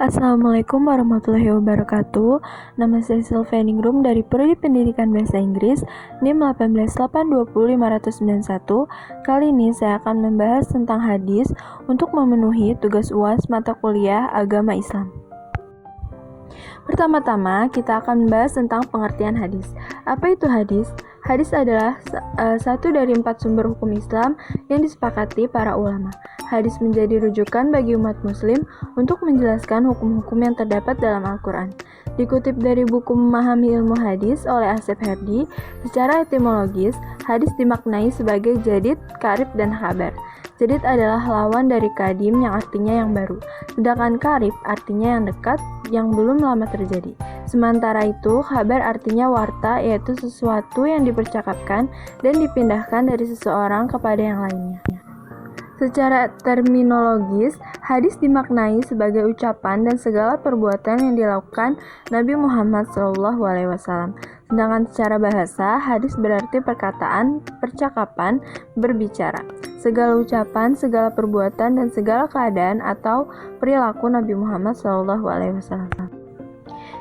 Assalamualaikum warahmatullahi wabarakatuh. Nama saya Sylvianingrum dari Prodi Pendidikan Bahasa Inggris NIM 1820591. Kali ini saya akan membahas tentang hadis untuk memenuhi tugas UAS mata kuliah Agama Islam. Pertama-tama, kita akan membahas tentang pengertian hadis. Apa itu hadis? Hadis adalah satu dari 4 sumber hukum Islam yang disepakati para ulama. Hadis menjadi rujukan bagi umat muslim untuk menjelaskan hukum-hukum yang terdapat dalam Al-Quran. Dikutip dari buku Memahami Ilmu Hadis oleh Asep Herdi, secara etimologis, hadis dimaknai sebagai jadid, karib, dan khabar. Jadid adalah lawan dari kadim yang artinya yang baru, sedangkan karib artinya yang dekat, yang belum lama terjadi. Sementara itu, khabar artinya warta, yaitu sesuatu yang dipercakapkan dan dipindahkan dari seseorang kepada yang lainnya. Secara terminologis, hadis dimaknai sebagai ucapan dan segala perbuatan yang dilakukan Nabi Muhammad SAW. Sedangkan secara bahasa, hadis berarti perkataan, percakapan, berbicara. Segala ucapan, segala perbuatan, dan segala keadaan atau perilaku Nabi Muhammad SAW.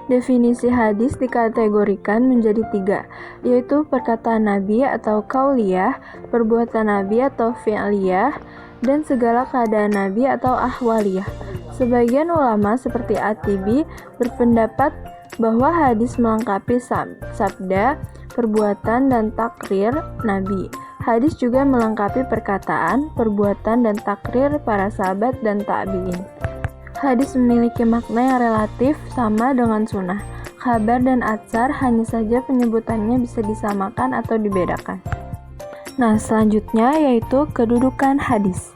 Definisi hadis dikategorikan menjadi 3, yaitu perkataan Nabi atau qauliyah, perbuatan Nabi atau fi'liyah, dan segala keadaan Nabi atau ahwaliyah. Sebagian ulama seperti At-Tibi berpendapat bahwa hadis melengkapi sabda, perbuatan, dan takrir Nabi. Hadis juga melengkapi perkataan, perbuatan, dan takrir para sahabat dan tabi'in. Hadis memiliki makna yang relatif sama dengan sunnah. Khabar dan atsar hanya saja penyebutannya bisa disamakan atau dibedakan. Nah, selanjutnya yaitu kedudukan hadis.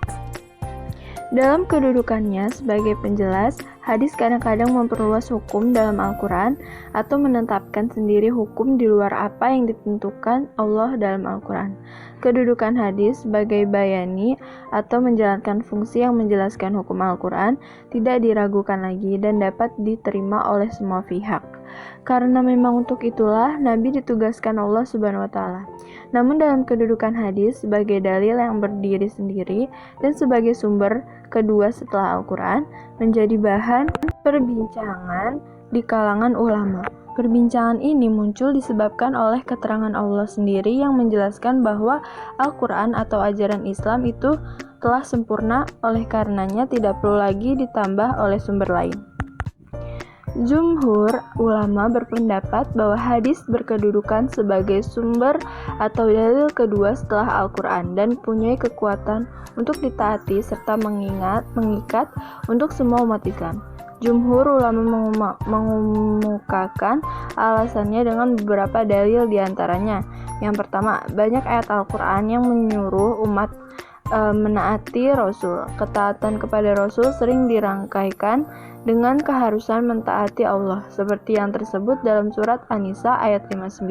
Dalam kedudukannya sebagai penjelas, hadis kadang-kadang memperluas hukum dalam Al-Quran atau menetapkan sendiri hukum di luar apa yang ditentukan Allah dalam Al-Quran. Kedudukan hadis sebagai bayani atau menjalankan fungsi yang menjelaskan hukum Al-Quran tidak diragukan lagi dan dapat diterima oleh semua pihak. Karena memang untuk itulah Nabi ditugaskan Allah SWT. Namun dalam kedudukan hadis sebagai dalil yang berdiri sendiri dan sebagai sumber kedua setelah Al-Quran menjadi bahan perbincangan di kalangan ulama. Perbincangan ini muncul disebabkan oleh keterangan Allah sendiri yang menjelaskan bahwa Al-Quran atau ajaran Islam itu telah sempurna, oleh karenanya tidak perlu lagi ditambah oleh sumber lain. Jumhur ulama berpendapat bahwa hadis berkedudukan sebagai sumber atau dalil kedua setelah Al-Quran dan punya kekuatan untuk ditaati serta mengikat untuk semua umat Islam. Jumhur ulama mengemukakan alasannya dengan beberapa dalil diantaranya. Yang pertama, banyak ayat Al-Quran yang menyuruh umat menaati Rasul. Ketaatan kepada Rasul sering dirangkaikan dengan keharusan mentaati Allah, seperti yang tersebut dalam surat An-Nisa ayat 59.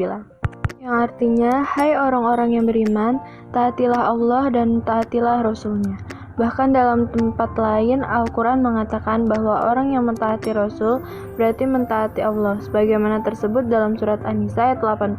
Yang artinya, hai orang-orang yang beriman, taatilah Allah dan taatilah Rasul-Nya. Bahkan dalam tempat lain, Al-Quran mengatakan bahwa orang yang mentaati Rasul berarti mentaati Allah, sebagaimana tersebut dalam surat An-Nisa ayat 80,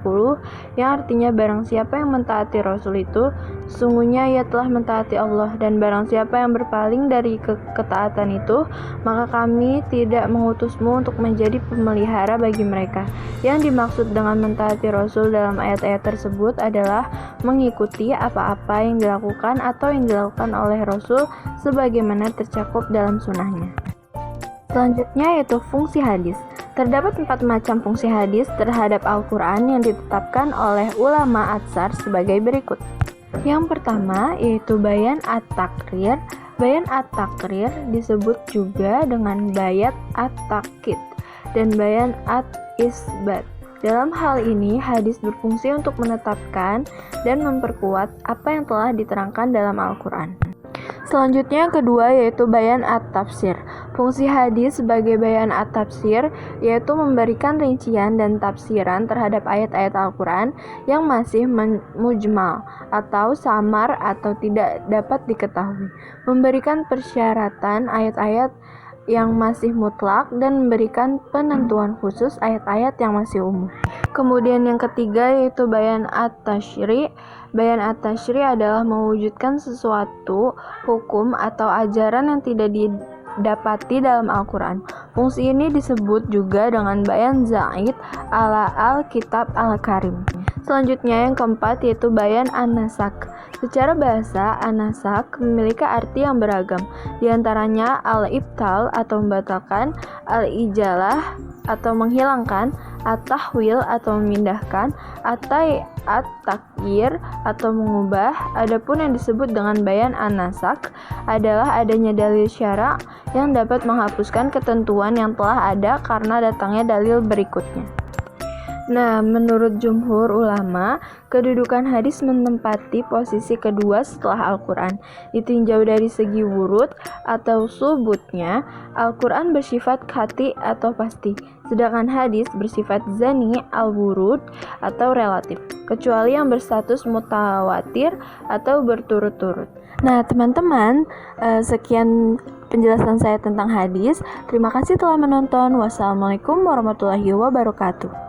yang artinya barang siapa yang mentaati Rasul itu, sesungguhnya ia telah mentaati Allah, dan barang siapa yang berpaling dari ketaatan itu, maka kami tidak mengutusmu untuk menjadi pemelihara bagi mereka. Yang dimaksud dengan mentaati Rasul dalam ayat-ayat tersebut adalah mengikuti apa-apa yang dilakukan atau yang dilakukan oleh Rasul sebagaimana tercakup dalam sunnahnya. Selanjutnya yaitu fungsi hadis. Terdapat 4 macam fungsi hadis terhadap Al-Quran yang ditetapkan oleh ulama atsar sebagai berikut. Yang pertama yaitu bayan at-takrir. Bayan at-takrir disebut juga dengan bayat at-takkid dan bayan at-isbat. Dalam hal ini, hadis berfungsi untuk menetapkan dan memperkuat apa yang telah diterangkan dalam Al-Quran. Selanjutnya yang kedua yaitu bayan at-tafsir. Fungsi hadis sebagai bayan at-tafsir yaitu memberikan rincian dan tafsiran terhadap ayat-ayat Al-Quran yang masih mujmal atau samar atau tidak dapat diketahui, memberikan persyaratan ayat-ayat yang masih mutlak dan memberikan penentuan khusus ayat-ayat yang masih umum. Kemudian yang ketiga yaitu bayan at-tashri'. Bayan at-tashri' adalah mewujudkan sesuatu hukum atau ajaran yang tidak didapati dalam Al-Quran. Fungsi ini disebut juga dengan bayan zaid ala Al-Kitab Al-Karim. Selanjutnya yang keempat yaitu bayan an-nasak. Secara bahasa, an-nasak memiliki arti yang beragam. Di antaranya al-ibtal atau membatalkan, al-ijalah atau menghilangkan, at-tahwil atau memindahkan, at-takyir atau mengubah. Adapun yang disebut dengan bayan an-nasak adalah adanya dalil syara' yang dapat menghapuskan ketentuan yang telah ada karena datangnya dalil berikutnya. Nah, menurut jumhur ulama, kedudukan hadis menempati posisi kedua setelah Al-Quran. Ditinjau dari segi wurud atau subutnya, Al-Quran bersifat qati atau pasti, sedangkan hadis bersifat zani al-wurud atau relatif, kecuali yang berstatus mutawatir atau berturut-turut. Nah, teman-teman, sekian penjelasan saya tentang hadis. Terima kasih telah menonton. Wassalamualaikum warahmatullahi wabarakatuh.